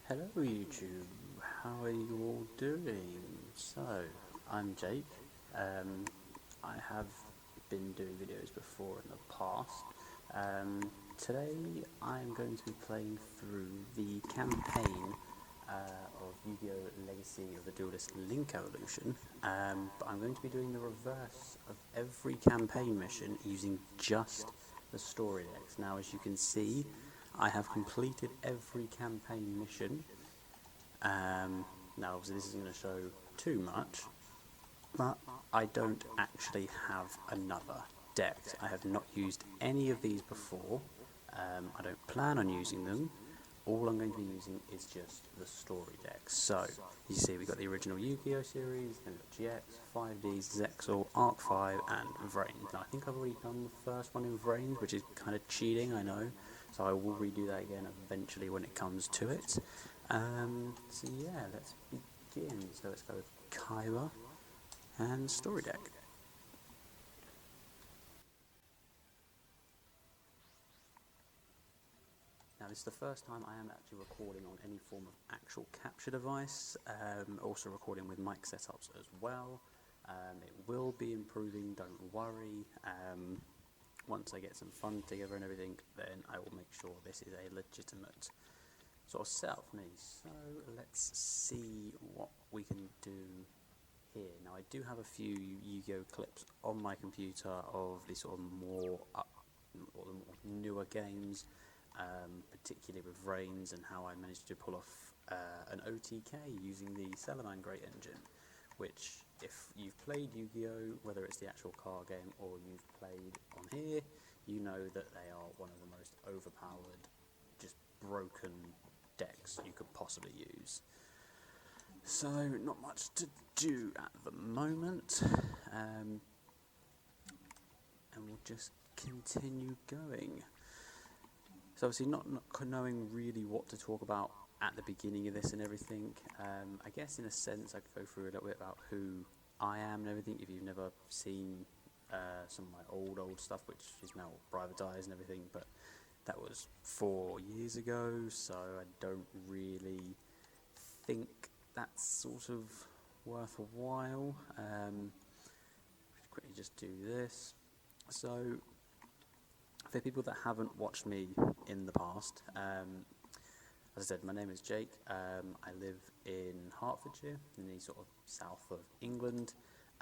Hello YouTube, how are you all doing? So, I'm Jake. I have been doing videos before in the past. Today I'm going to be playing through the campaign of Yu-Gi-Oh! Legacy of the Duelist Link Evolution, but I'm going to be doing the reverse of every campaign mission using just the story decks. Now, as you can see, I have completed every campaign mission. Now obviously this isn't going to show too much, but I don't actually have another deck. I have not used any of these before. I don't plan on using them. All I'm going to be using is just the story deck. So, you see we've got the original Yu-Gi-Oh! Series, then we've got GX, 5Ds, Zexal, Arc 5 and Vrains. Now I think I've already done the first one in Vrains, which is kind of cheating, I know. So I will redo that again eventually when it comes to it. So yeah, let's begin. So let's go with Kaiba and story deck. Now this is the first time I am actually recording on any form of actual capture device, also recording with mic setups as well. It will be improving, don't worry. Once I get some fun together and everything, then I will make sure this is a legitimate sort of setup for me. So let's see what we can do here. Now I do have a few Yu-Gi-Oh! Clips on my computer of the sort of more or the more newer games, particularly with Vrains and how I managed to pull off an OTK using the Salamangreat engine, which if you've played Yu-Gi-Oh!, whether it's the actual card game or you've played on here, you know that they are one of the most overpowered, just broken decks you could possibly use. So not much to do at the moment, and we'll just continue going. So obviously not knowing really what to talk about at the beginning of this and everything, I guess in a sense I could go through a little bit about who I am and everything if you've never seen some of my old stuff, which is now privatized and everything, but that was 4 years ago, so I don't really think that's sort of worth a while. Quickly just do this. So for people that haven't watched me in the past, as I said, my name is Jake. I live in Hertfordshire, in the sort of south of England.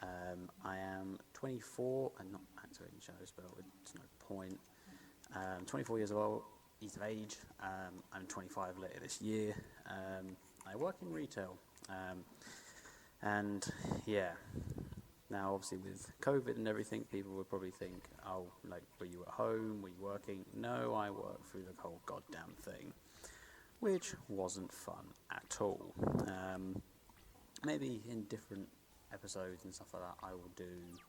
I am 24, and not actually in shadow spell, it's no point. 24 years old, of age. I'm 25 later this year. I work in retail, and yeah. Now, obviously, with COVID and everything, people would probably think, "Oh, like, were you at home? Were you working?" No, I worked through the whole goddamn thing, which wasn't fun at all. Maybe in different episodes and stuff like that, I will do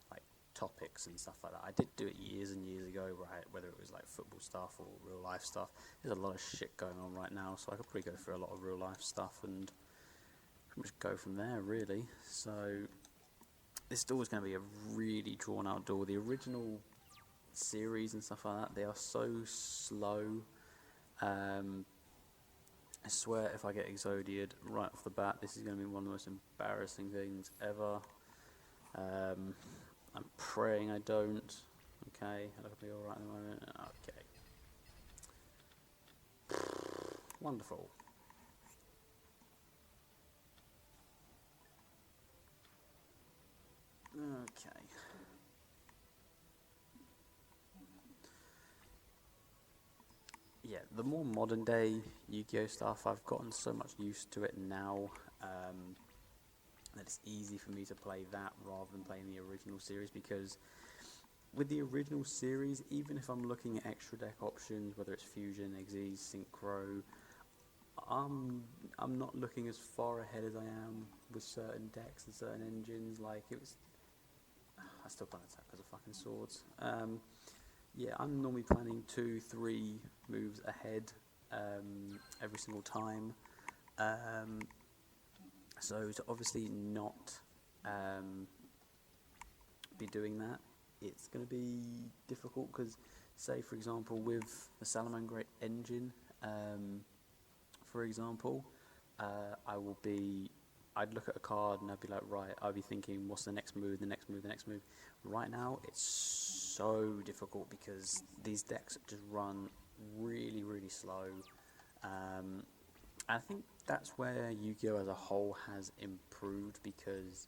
like topics and stuff like that. I did do it years and years ago, right? Whether it was like football stuff or real life stuff. There's a lot of shit going on right now, so I could probably go through a lot of real life stuff and pretty much go from there, really. So this is always going to be a really drawn out duel. The original series and stuff like that, they are so slow. I swear if I get Exodia'd right off the bat, this is going to be one of the most embarrassing things ever. I'm praying I don't. Okay, I look to be alright at the moment. Okay. Wonderful. Okay. Yeah, the more modern day Yu-Gi-Oh! Stuff, I've gotten so much used to it now that it's easy for me to play that rather than playing the original series, because with the original series, even if I'm looking at extra deck options, whether it's Fusion, Exes, Synchro, I'm not looking as far ahead as I am with certain decks and certain engines. Like, it was... I still can't attack because of fucking swords. Yeah, I'm normally planning 2-3 moves ahead every single time. So to obviously not be doing that, it's going to be difficult because, say for example, with the Salamangreat engine, for example, I'd look at a card and I'd be like, right, I'd be thinking, what's the next move, the next move, the next move. Right now, it's so difficult because these decks just run really, really slow. I think that's where Yu-Gi-Oh! As a whole has improved, because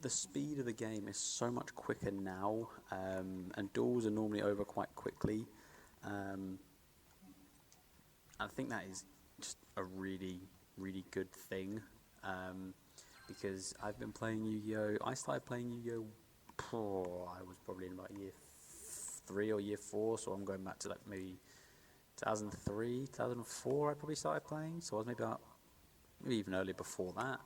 the speed of the game is so much quicker now, and duels are normally over quite quickly. I think that is just a really, really good thing, because I've been playing Yu-Gi-Oh! I started playing Yu-Gi-Oh! I was probably in about year 3 or year 4, so I'm going back to like maybe 2003, 2004 I probably started playing, so I was maybe even earlier before that.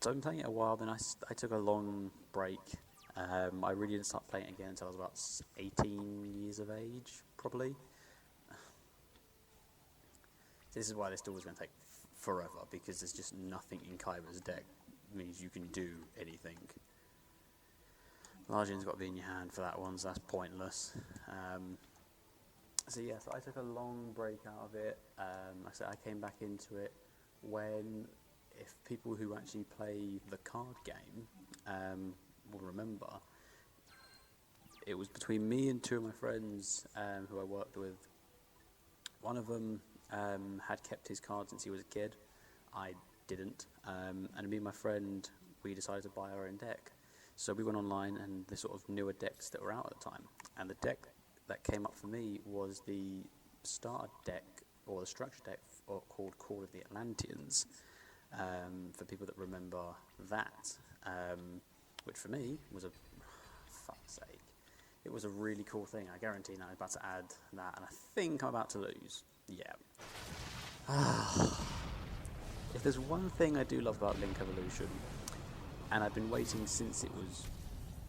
So I've been playing it a while, then I took a long break. I really didn't start playing it again until I was about 18 years of age, probably. This is why this duel is going to take forever, because there's just nothing in Kaiba's deck means you can do anything. Largin's got to be in your hand for that one, so that's pointless. So yeah, so I took a long break out of it. Like I said, I came back into it when, if people who actually play the card game will remember, it was between me and 2 of my friends who I worked with. One of them had kept his card since he was a kid. I didn't. And me and my friend, we decided to buy our own deck. So we went online, and the sort of newer decks that were out at the time. And the deck that came up for me was the starter deck, or the structure deck, called Call of the Atlanteans. For people that remember that, which for me was fuck's sake, it was a really cool thing. I guarantee now I'm about to add that, and I think I'm about to lose. Yeah. If there's one thing I do love about Link Evolution, and I've been waiting since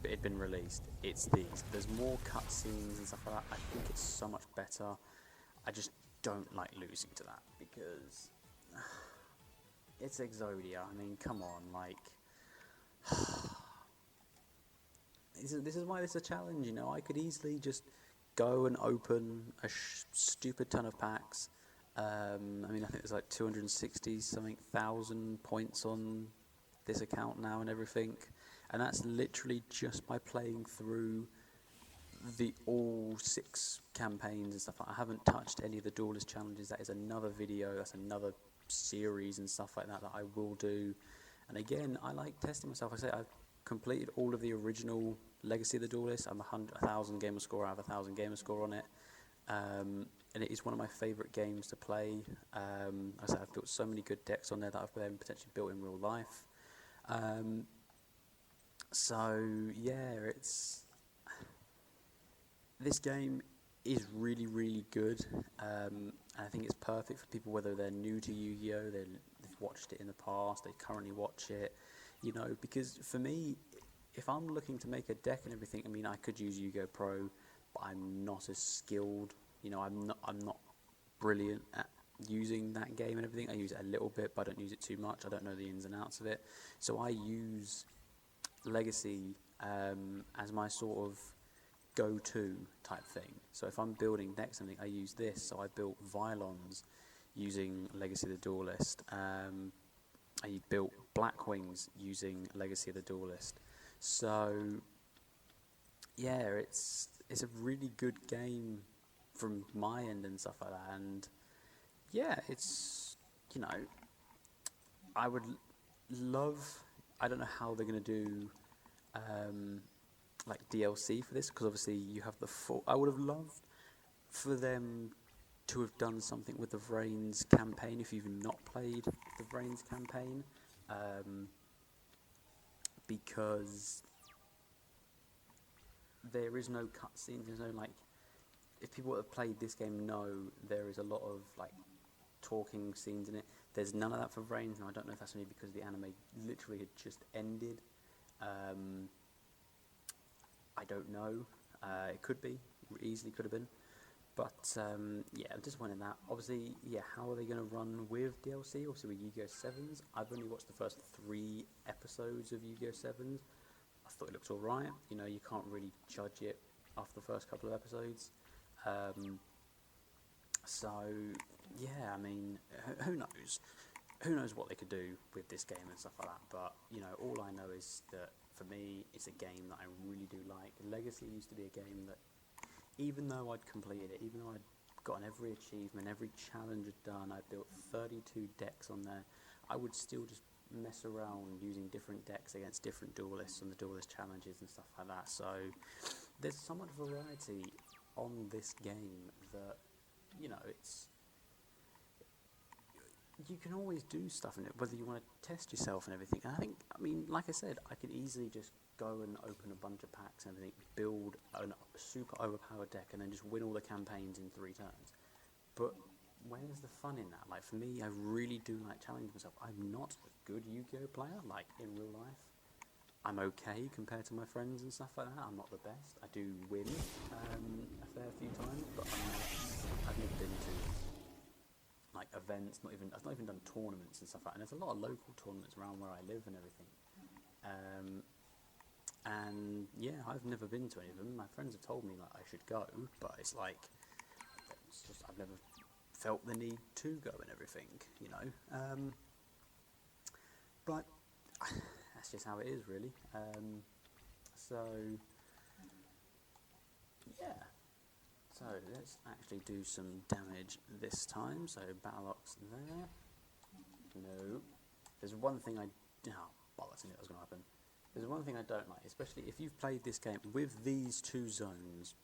it'd been released, it's these. There's more cutscenes and stuff like that. I think it's so much better. I just don't like losing to that, because it's Exodia. I mean, come on, like, this is why this is a challenge, you know. I could easily just go and open a stupid ton of packs. I mean, I think there's like 260-something thousand points on this account now and everything, and that's literally just by playing through all 6 campaigns and stuff. I haven't touched any of the Duelist challenges. That is another video, that's another series and stuff like that I will do. And again, I like testing myself. I say I've completed all of the original Legacy of the Duelist. I'm 1,000 gamer score. I have 1,000 gamer score on it, and it is one of my favourite games to play. I say I've built so many good decks on there that I've been potentially built in real life. So yeah, this game is really, really good. And I think it's perfect for people, whether they're new to Yu-Gi-Oh!, they've watched it in the past, they currently watch it, you know, because for me, if I'm looking to make a deck and everything, I mean, I could use Yu-Gi-Oh! Pro, but I'm not as skilled, you know, I'm not brilliant at using that game and everything. I use it a little bit, but I don't use it too much. I don't know the ins and outs of it. So I use Legacy as my sort of go-to type thing. So if I'm building decks and I use this. So I built Vylons using Legacy of the Duelist. I built Blackwings using Legacy of the Duelist. So yeah, it's a really good game from my end and stuff like that. And yeah, it's, you know, I would love, I don't know how they're going to do like DLC for this, because obviously you have the full, I would have loved for them to have done something with the Vrains campaign if you've not played the Vrains campaign, because there is no cutscenes, there's no, like, if people that have played this game know, there is a lot of like talking scenes in it. There's none of that for Vrains, and I don't know if that's only because the anime literally had just ended. I don't know. It could be. It easily could have been. But yeah, I'm disappointed in that. Obviously, yeah, how are they going to run with DLC? Obviously with Yu-Gi-Oh! 7s. I've only watched the first 3 episodes of Yu-Gi-Oh! 7s. I thought it looked alright. You know, you can't really judge it after the first couple of episodes. So, yeah, I mean, who knows? Who knows what they could do with this game and stuff like that, but, you know, all I know is that, for me, it's a game that I really do like. Legacy used to be a game that, even though I'd completed it, even though I'd gotten every achievement, every challenge I'd done, I built 32 decks on there, I would still just mess around using different decks against different duelists on the duelist challenges and stuff like that. So there's so much variety on this game that, you know, you can always do stuff in it, whether you want to test yourself and everything. And I mean, like I said, I could easily just go and open a bunch of packs and everything, build a super overpowered deck, and then just win all the campaigns in 3 turns. But where's the fun in that? Like, for me, I really do like challenging myself. I'm not a good Yu-Gi-Oh player, like, in real life. I'm okay compared to my friends and stuff like that. I'm not the best. I do win a fair few times, but I've never been to like events. I've not even done tournaments and stuff like that. And there's a lot of local tournaments around where I live and everything. And yeah, I've never been to any of them. My friends have told me like I should go, but it's like I've never felt the need to go and everything, you know. But that's just how it is, really. So yeah. So let's actually do some damage this time. So Battle Ox there. No. There's one thing I knew that was going to happen. There's one thing I don't like, especially if you've played this game with these 2 zones.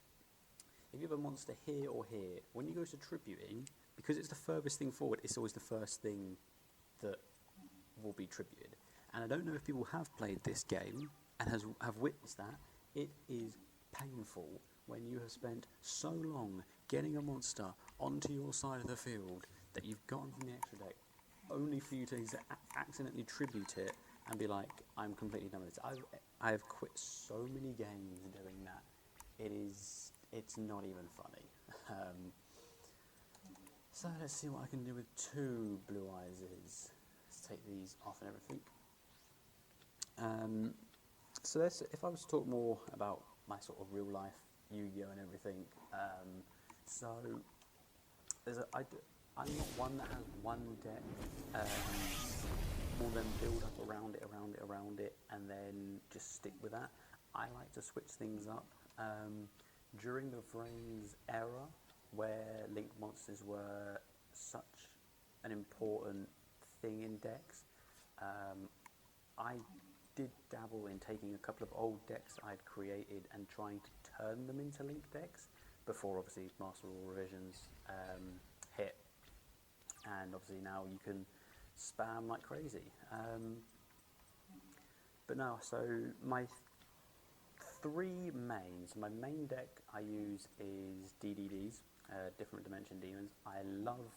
If you have a monster here or here, when you go to tributing, because it's the furthest thing forward, it's always the first thing that will be tributed. And I don't know if people have played this game and have witnessed that. It is painful when you have spent so long getting a monster onto your side of the field that you've gotten from the extra deck, only for you to accidentally tribute it and be like, I'm completely done with this. I've quit so many games doing that. It's not even funny. So let's see what I can do with 2 blue eyes. Let's take these off and everything. So if I was to talk more about my sort of real life Yu-Gi-Oh and everything, so I'm not one that has one deck. Will then build up around it, and then just stick with that. I like to switch things up. During the Vrains era, where linked monsters were such an important thing in decks, I did dabble in taking a couple of old decks I'd created and trying to turn them into linked decks before obviously Master Rule revisions hit, and obviously now you can spam like crazy. But no, so my 3 mains. My main deck I use is DDDs, Different Dimension Demons. I love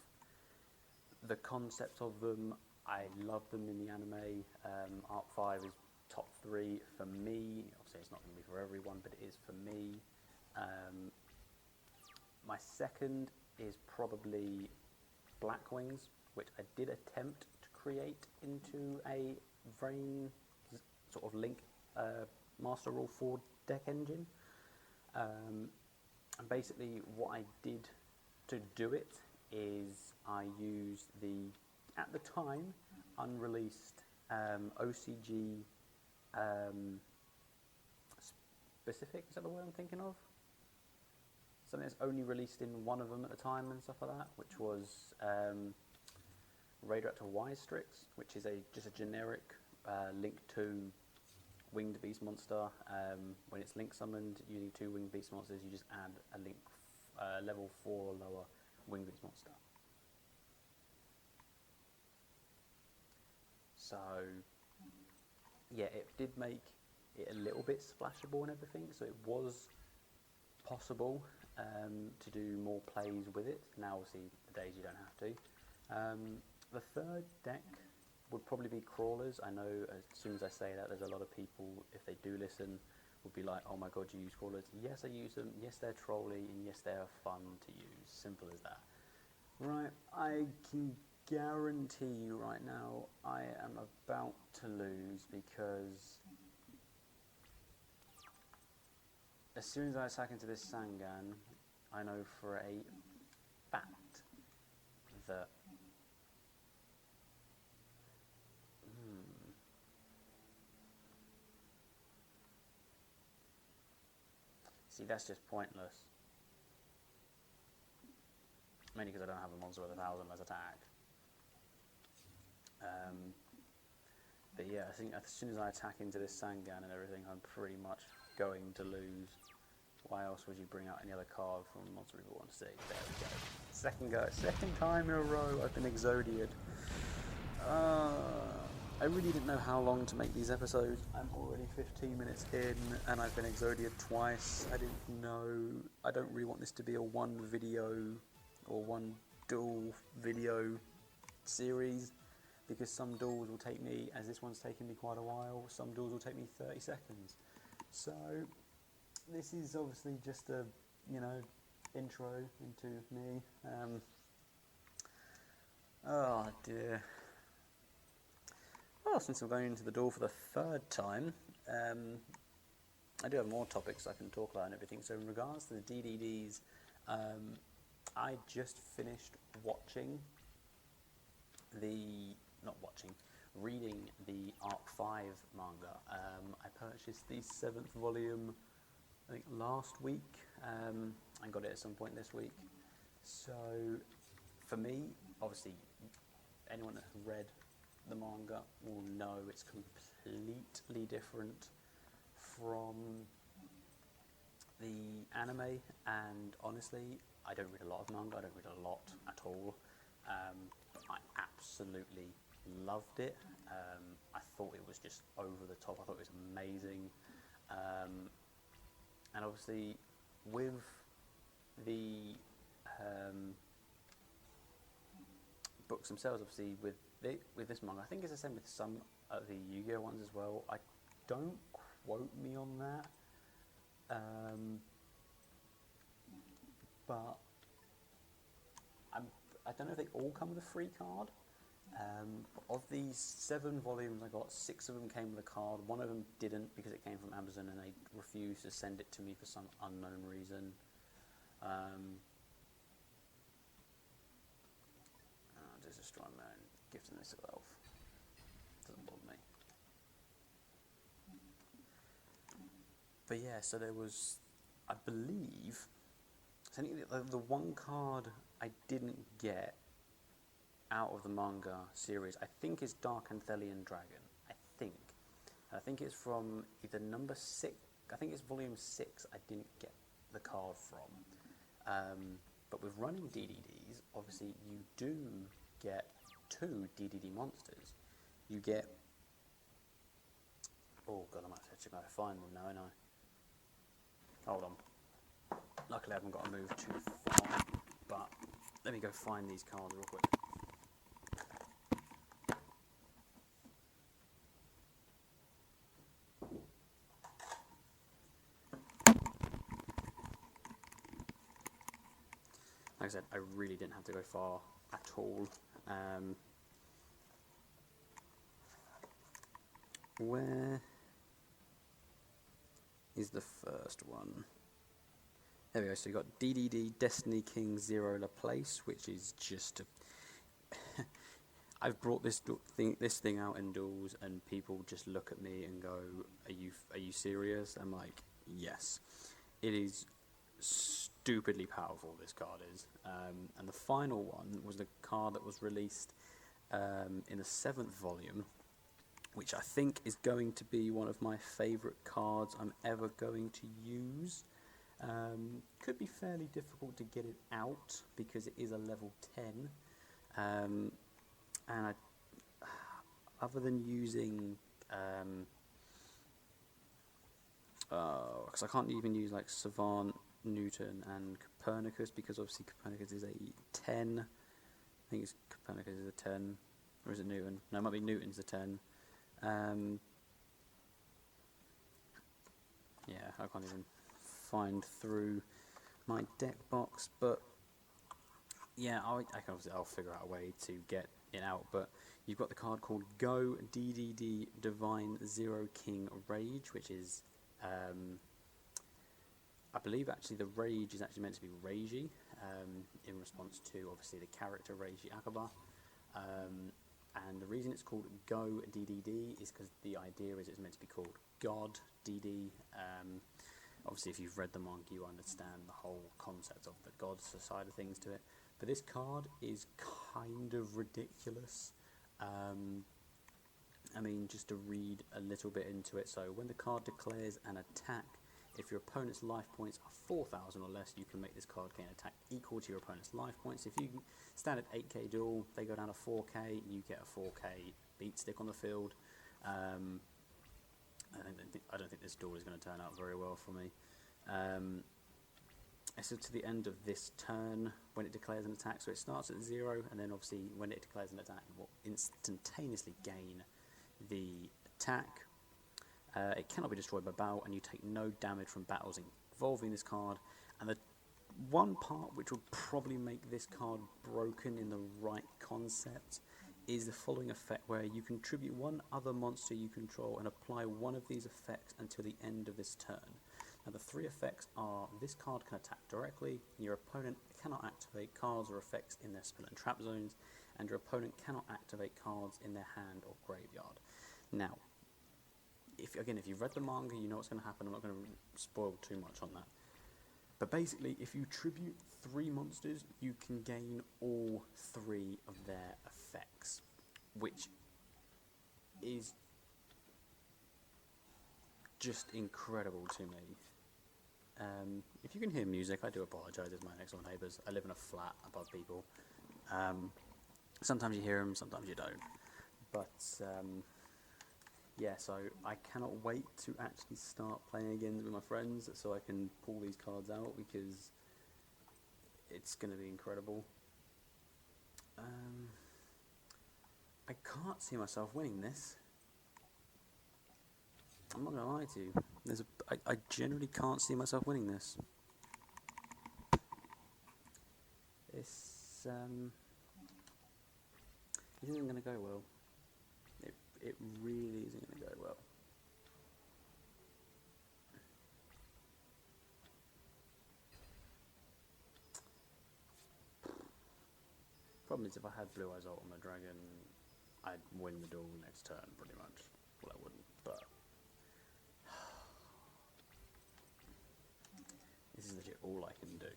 the concept of them. I love them in the anime. Arc 5 is top 3 for me. Obviously it's not going to be for everyone, but it is for me. My second is probably Black Wings, which I did attempt to create into a Vrain sort of link Master Rule 4 deck engine. And basically what I did to do it is I used the, at the time, unreleased OCG specific, is that the word I'm thinking of? Something that's only released in one of them at a time and stuff like that, which was Radioactive Wise Strix, which is just a generic link to winged beast monster. When it's link summoned using 2 winged beast monsters, you just add a link level 4 or lower winged beast monster. So yeah, it did make it a little bit splashable and everything, so it was possible to do more plays with it. Now obviously the days you don't have to. The third deck would probably be crawlers. I know as soon as I say that, there's a lot of people, if they do listen, would be like, oh my god, you use crawlers. Yes, I use them. Yes, they're trolly, and yes, they are fun to use. Simple as that. Right, I can guarantee you right now I am about to lose, because as soon as I attack into this Sangan, I know for a fact that... See, that's just pointless. Mainly because I don't have a monster with 1,000 less attack. But yeah, I think as soon as I attack into this Sangan and everything, I'm pretty much going to lose. Why else would you bring out any other card from Monster Reaver 1 to 6? There we go. Second time in a row I've been Exodia'd. I really didn't know how long to make these episodes. I'm already 15 minutes in and I've been Exodia'd twice. I didn't know. I don't really want this to be a one video or one dual video series, because some duels will take me, as this one's taken me quite a while, some duels will take me 30 seconds. So this is obviously just a, intro into me. Oh dear. Well, since I'm going into the duel for the third time, I do have more topics I can talk about and everything. So in regards to the DDDs, I just finished reading the Arc 5 manga. I purchased the 7th volume, I think last week, and got it at some point this week. So, for me, obviously, anyone that has read the manga will know it's completely different from the anime, and honestly, I don't read a lot of manga, I don't read a lot at all, but I absolutely loved it. I thought it was just over the top, I thought it was amazing, and obviously with the books themselves, obviously with this manga, I think it's the same with some of the Yugioh ones as well. I don't quote me on that, but I don't know if they all come with a free card. Of these 7 volumes I got, 6 of them came with a card. 1 of them didn't because it came from Amazon and they refused to send it to me for some unknown reason. There's a strong man gifting this elf. Doesn't bother me. But yeah, so there was, I believe, I think the one card I didn't get out of the manga series, I think is Dark Anthelian Dragon. I think it's from either number 6, I think it's volume 6 I didn't get the card from. But with running DDDs, obviously you do get 2 DDD monsters. You get, oh god, I might have to go find them now, ain't I? Hold on. Luckily I haven't got to move too far, but let me go find these cards real quick. Like I said, I really didn't have to go far at all. Where is the first one? There we go. So you got DDD Destiny King Zero Laplace, which is just I've brought this thing out in duels, and people just look at me and go, "Are you serious?" I'm like, "Yes." It is stupidly powerful, this card is. And the final one was the card that was released in the 7th volume, which I think is going to be one of my favourite cards I'm ever going to use. Could be fairly difficult to get it out because it is a level 10. And other than using, because I can't even use like Savant, Newton and Copernicus, because obviously Copernicus is a 10. I think it's Copernicus is a 10, or is it Newton? No, it might be Newton's a 10. Yeah, I can't even find through my deck box, but yeah, I'll figure out a way to get it out. But you've got the card called Go DDD Divine Zero King Rage, which is I believe actually the rage is actually meant to be ragey in response to obviously the character Reiji Akaba. And the reason it's called Go DDD is because the idea is it's meant to be called God DD. Obviously, if you've read the manga, you understand the whole concept of the God side of things to it. But this card is kind of ridiculous. I mean, just to read a little bit into it. So, when the card declares an attack, if your opponent's life points are 4,000 or less, you can make this card gain attack equal to your opponent's life points. If you stand at 8k duel, they go down to 4k, you get a 4k beat stick on the field. I don't think this duel is going to turn out very well for me. So to the end of this turn, when it declares an attack, so it starts at 0, and then obviously when it declares an attack, it will instantaneously gain the attack. It cannot be destroyed by battle, and you take no damage from battles involving this card. And the one part which will probably make this card broken in the right concept is the following effect, where you contribute one other monster you control and apply one of these effects until the end of this turn. Now the 3 effects are: this card can attack directly, your opponent cannot activate cards or effects in their spell and trap zones, and your opponent cannot activate cards in their hand or graveyard. Now, if you've read the manga, you know what's going to happen. I'm not going to spoil too much on that. But basically, if you tribute 3 monsters, you can gain all 3 of their effects, which is just incredible to me. If you can hear music, I do apologise. It's my next door neighbours. I live in a flat above people. Sometimes you hear them, sometimes you don't. But yeah, so I cannot wait to actually start playing again with my friends so I can pull these cards out, because it's going to be incredible. I can't see myself winning this. I'm not going to lie to you. I generally can't see myself winning this. This isn't going to go well. It really isn't going to go well. Problem is, if I had Blue Eyes Ult on the dragon, I'd win the duel next turn, pretty much. Well, I wouldn't, but this is legit all I can do.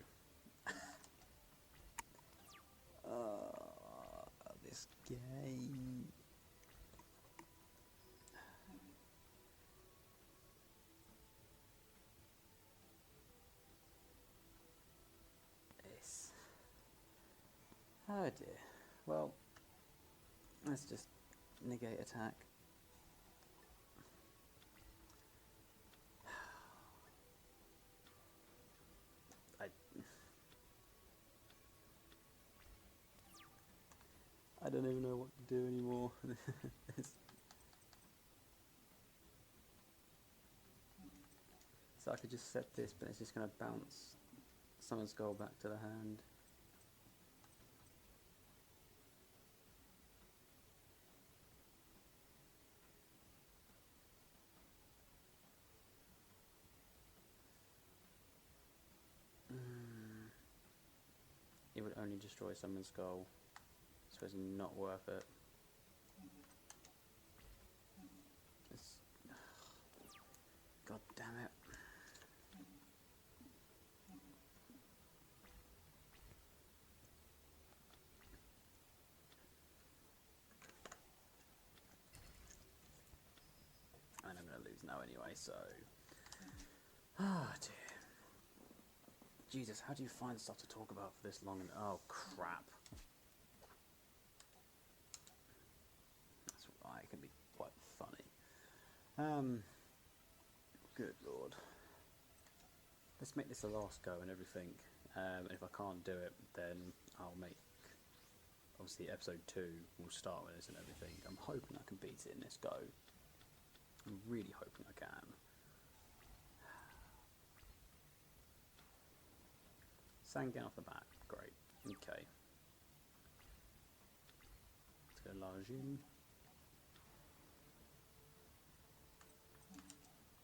This game. Oh dear. Well, let's just negate attack. I don't even know what to do anymore. So I could just set this, but it's just going to bounce Summoned Skull back to the hand. It would only destroy Summoned Skull, so it's not worth it. God damn it. And I'm going to lose now anyway, so... Ah, dear. Jesus, how do you find stuff to talk about for this long? Oh, crap. That's right, it can be quite funny. Good lord. Let's make this the last go and everything. And if I can't do it, then I'll make... Obviously, episode 2 will start with this and everything. I'm hoping I can beat it in this go. I'm really hoping I can. Sangan off the bat, great. Okay. Let's go Lajin.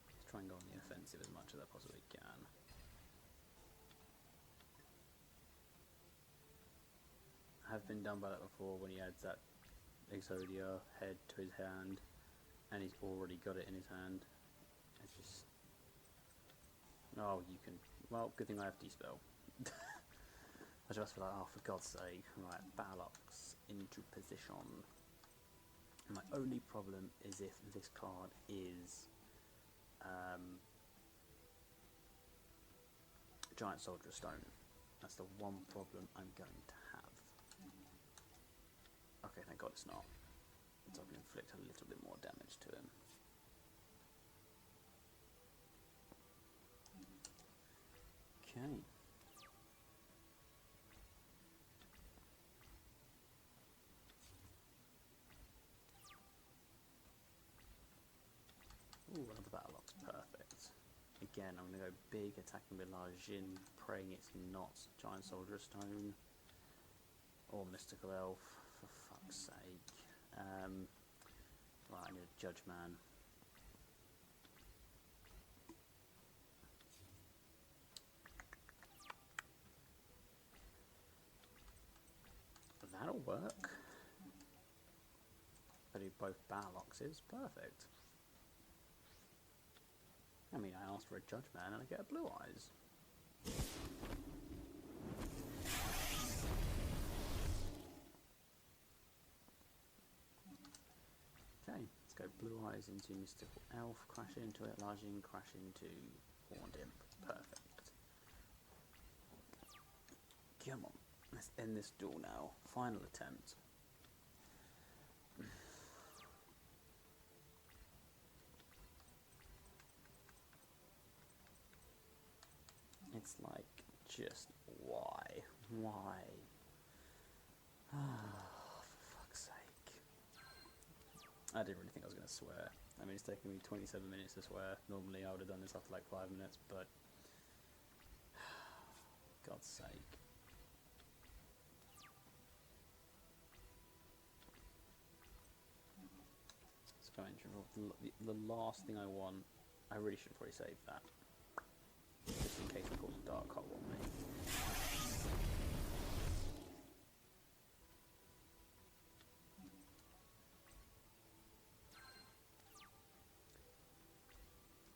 Let's try and go on the offensive as much as I possibly can. have been done by that before when he adds that Exodia'd head to his hand, and he's already got it in his hand. It's just... Oh, you can... Well, good thing I have Dispel. I just feel like, oh, for God's sake. Right, Battle-Ox into position. My only problem is if this card is Giant Soldier of Stone. That's the one problem I'm going to have. Okay, thank God it's not. So I can inflict a little bit more damage to him. Okay. Ooh, another Battle-Ox, perfect. Again, I'm going to go big, attacking with Jin, praying it's not Giant Soldier of Stone or Mystical Elf, for fuck's sake. Right, I need a Judge Man. That'll work. I do both Battle-Oxes, perfect. I mean, I asked for a Judge Man and I get a Blue Eyes. Okay, let's go Blue Eyes into Mystical Elf, crash into it, Lajin, crash into Horned Imp. Perfect. Come on, let's end this duel now. Final attempt. It's like, just why? Why? For fuck's sake. I didn't really think I was going to swear. I mean, it's taken me 27 minutes to swear. Normally I would have done this after like 5 minutes, but... God's sake. Let's go into the last thing I want. I really should probably save that. Just in case it calls a dark hole on me.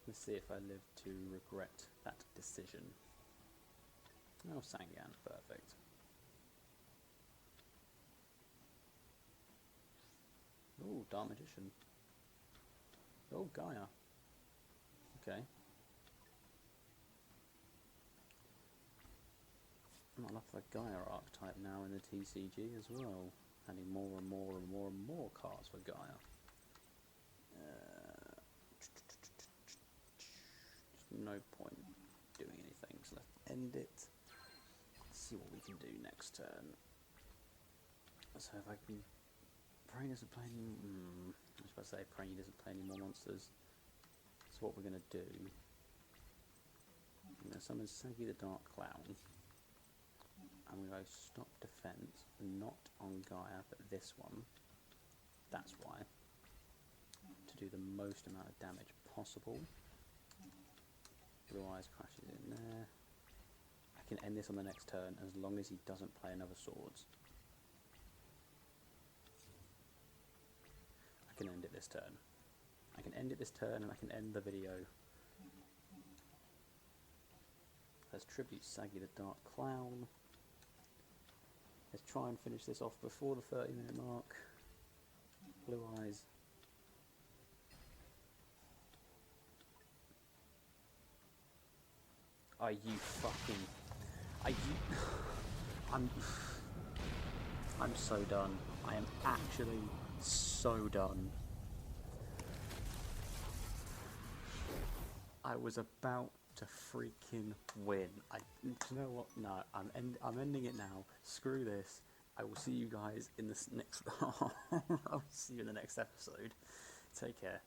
Let's see if I live to regret that decision. Oh, Sangan, perfect. Oh, Dark Magician. Oh, Gaia. Okay. I love the Gaia archetype now in the TCG as well. Adding more and more and more and more cards for Gaia. There's no point doing anything, so let's end it. Let's see what we can do next turn. So if I can... Praying doesn't play any... I was about to say Praying doesn't play any more monsters. So what we're going to do... I'm going to summon Sagi the Dark Clown. I'm going to go stop defense, not on Gaia, but this one. That's why. To do the most amount of damage possible. Blue Eyes crashes in there. I can end this on the next turn as long as he doesn't play another Swords. I can end it this turn. I can end it this turn and I can end the video. Let's tribute Sagi the Dark Clown. Let's try and finish this off before the 30-minute mark. Blue Eyes. Are you fucking... Are you... I'm so done. I am actually so done. I was about to freaking win. Do you know what? No, I'm ending it now. Screw this. I will see you guys in this next... I'll see you in the next episode. Take care.